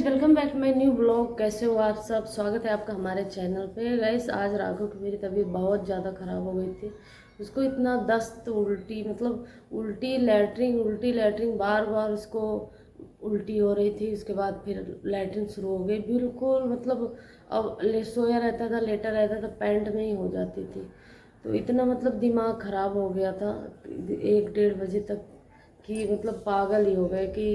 Guys, welcome back to my new blog. कैसे हो आप सब? स्वागत है आपका हमारे चैनल पे। गाइस, आज राघव की मेरी तबीयत बहुत ज़्यादा ख़राब हो गई थी। उसको इतना दस्त, उल्टी, मतलब उल्टी लैट्रिन बार बार उसको उल्टी हो रही थी। उसके बाद फिर लैट्रिन शुरू हो गई बिल्कुल, मतलब अब सोया रहता था, लेटा रहता था, पैंट में ही हो जाती थी। तो इतना मतलब दिमाग ख़राब हो गया था 1-1:30 बजे तक कि मतलब पागल ही हो गए कि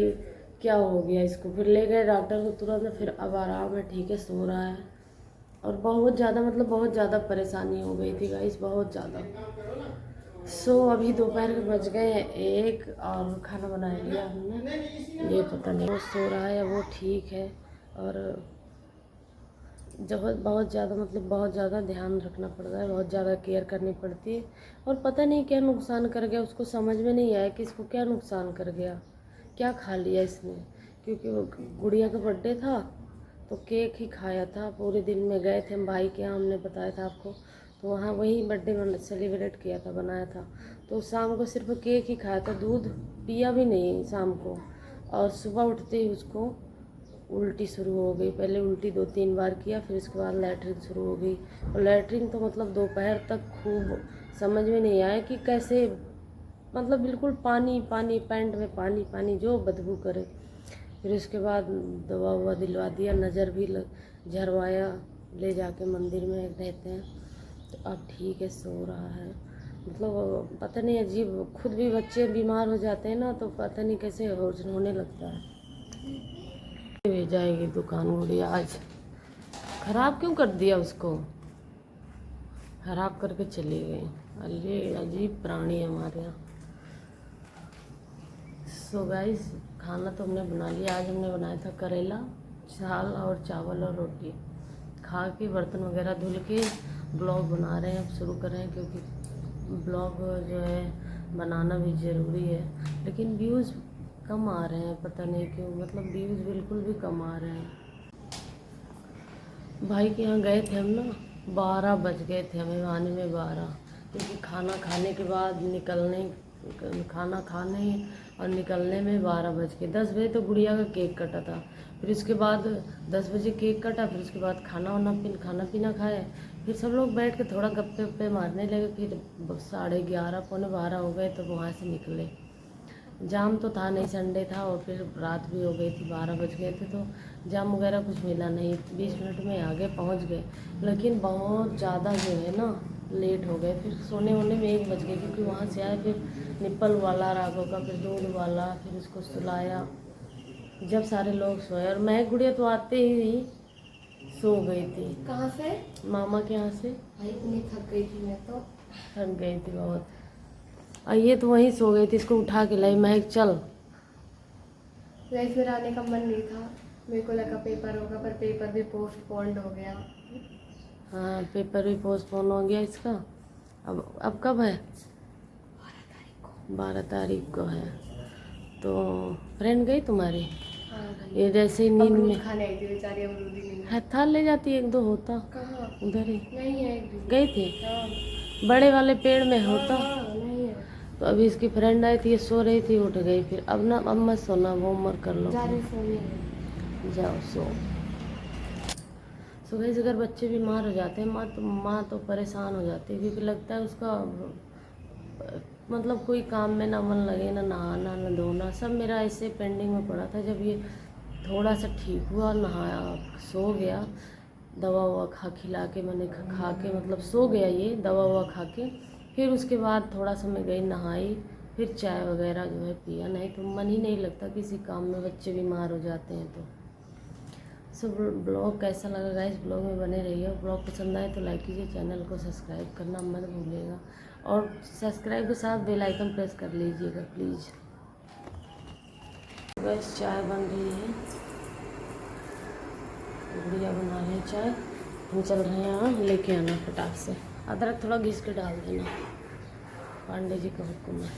क्या हो गया इसको। फिर ले गए डॉक्टर को तुरंत, फिर अब आराम है, ठीक है, सो रहा है। और बहुत ज़्यादा मतलब बहुत ज़्यादा परेशानी हो गई थी गाइस, बहुत ज़्यादा। अभी दोपहर के बज गए हैं 1 और खाना बना लिया हमने। ये पता नहीं वो सो रहा है या वो ठीक है। और जब बहुत ज़्यादा मतलब बहुत ज़्यादा ध्यान रखना पड़ता है, बहुत ज़्यादा केयर करनी पड़ती है। और पता नहीं क्या नुकसान कर गया, उसको समझ में नहीं आया कि इसको क्या नुकसान कर गया, क्या खा लिया इसने। क्योंकि वो गुड़िया का बर्थडे था तो केक ही खाया था। पूरे दिन में गए थे हम भाई के यहाँ, हमने बताया था आपको, तो वहाँ वही बर्थडे सेलिब्रेट किया था, बनाया था। तो शाम को सिर्फ केक ही खाया था, दूध पिया भी नहीं शाम को। और सुबह उठते ही उसको उल्टी शुरू हो गई। पहले उल्टी 2-3 बार किया, फिर उसके बाद लैट्रिन शुरू हो गई। और लैट्रिन तो मतलब दोपहर तक खूब, समझ में नहीं आया कि कैसे, मतलब बिल्कुल पानी पानी, पैंट में पानी पानी, जो बदबू करे। फिर उसके बाद दवा ववा दिलवा दिया, नज़र भी झरवाया, ले जाके मंदिर में रहते हैं। तो अब ठीक है, सो रहा है। मतलब पता नहीं, अजीब, खुद भी बच्चे बीमार हो जाते हैं ना, तो पता नहीं कैसे होने लगता है। जाएगी दुकान गुड़िया, आज खराब क्यों कर दिया उसको, खराब करके चली गई। अरे अजीब प्राणी है हमारे यहाँ। गाइस, खाना तो हमने बना लिया। आज हमने बनाया था करेला, दाल और चावल और रोटी। खा के बर्तन वगैरह धुल के ब्लॉग बना रहे हैं, अब शुरू कर रहे हैं, क्योंकि ब्लॉग जो है बनाना भी ज़रूरी है। लेकिन व्यूज़ कम आ रहे हैं, पता नहीं क्यों, मतलब व्यूज़ बिल्कुल भी कम आ रहे हैं। भाई के यहाँ गए थे हम ना, 12 बज गए थे हमें आने में, 12। क्योंकि खाना खाने के बाद खाना खाने और निकलने में 12 बज गए। 10 बजे तो गुड़िया का केक कटा था, फिर उसके बाद 10 बजे केक कटा, फिर उसके बाद खाना पीना खाए। फिर सब लोग बैठ के थोड़ा गप्पे वप्पे मारने लगे। फिर 11:30 पौने 12 हो गए, तो वहाँ से निकले। जाम तो था नहीं, संडे था, और फिर रात भी हो गई थी, 12 बज गए थे, तो जाम वगैरह कुछ मिला नहीं। 20 मिनट में आगे पहुंच गए, लेकिन बहुत ज़्यादा जो है ना लेट हो गए। फिर सोने वोने में 1 बज गए, क्योंकि वहाँ से आए, फिर निप्पल वाला राघव का, फिर दूध वाला, फिर उसको सुलाया। जब सारे लोग सोए, और मैं गुड़िया तो आते ही सो गई थी। कहाँ से? मामा के यहाँ से। भाई इतनी थक गई थी, मैं तो थक गई थी बहुत। ये तो वहीं सो गई थी, इसको उठा के लाई, महक चल। वैसे फिर आने का मन नहीं था, मेरे को लगा पेपर होगा, पर पेपर भी पोस्टपोन्ड हो गया। हाँ, पेपर भी पोस्टपोन हो गया इसका। अब कब है? 12 तारीख को है। तो फ्रेंड गई तुम्हारी? हाँ, ये जैसे ही नींद में खाने आई थी बेचारी, अमरूद ही नहीं है था, ले जाती, 1-2 होता। कहाँ? उधर ही नहीं है, एक भी गई थी, हाँ। बड़े वाले पेड़ में होता। हाँ, नहीं है। तो अभी इसकी फ्रेंड आई थी, ये सो रही थी, उठ गई। फिर अब ना, अब मत सोना, होमवर्क कर लो, जाओ सो। सुबह से अगर बच्चे बीमार हो जाते हैं, माँ तो परेशान हो जाती है, क्योंकि लगता है उसका मतलब कोई काम में ना मन लगे, ना नहाना ना धोना, सब मेरा ऐसे पेंडिंग में पड़ा था। जब ये थोड़ा सा ठीक हुआ, नहाया, सो गया, दवा ववा खिला के, मैंने खा के, मतलब सो गया ये दवा ववा खा के। फिर उसके बाद थोड़ा सा मैं गई, नहाई, फिर चाय वगैरह जो है पिया। नहीं तो मन ही नहीं लगता किसी काम में, बच्चे बीमार हो जाते हैं तो। ब्लॉग कैसा लगा गाइस, ब्लॉग में बने रहिए। ब्लॉग पसंद आए तो लाइक कीजिए, चैनल को सब्सक्राइब करना मत भूलिएगा, और सब्सक्राइब के साथ बेल आइकन प्रेस कर लीजिएगा प्लीज़। गाइस, चाय बन रही है, गुड़िया बना रहे हैं चाय, हम चल रहे हैं यहाँ, लेके आना फटाक से। अदरक थोड़ा घिस के डाल देना, पांडे जी का हुक्म है।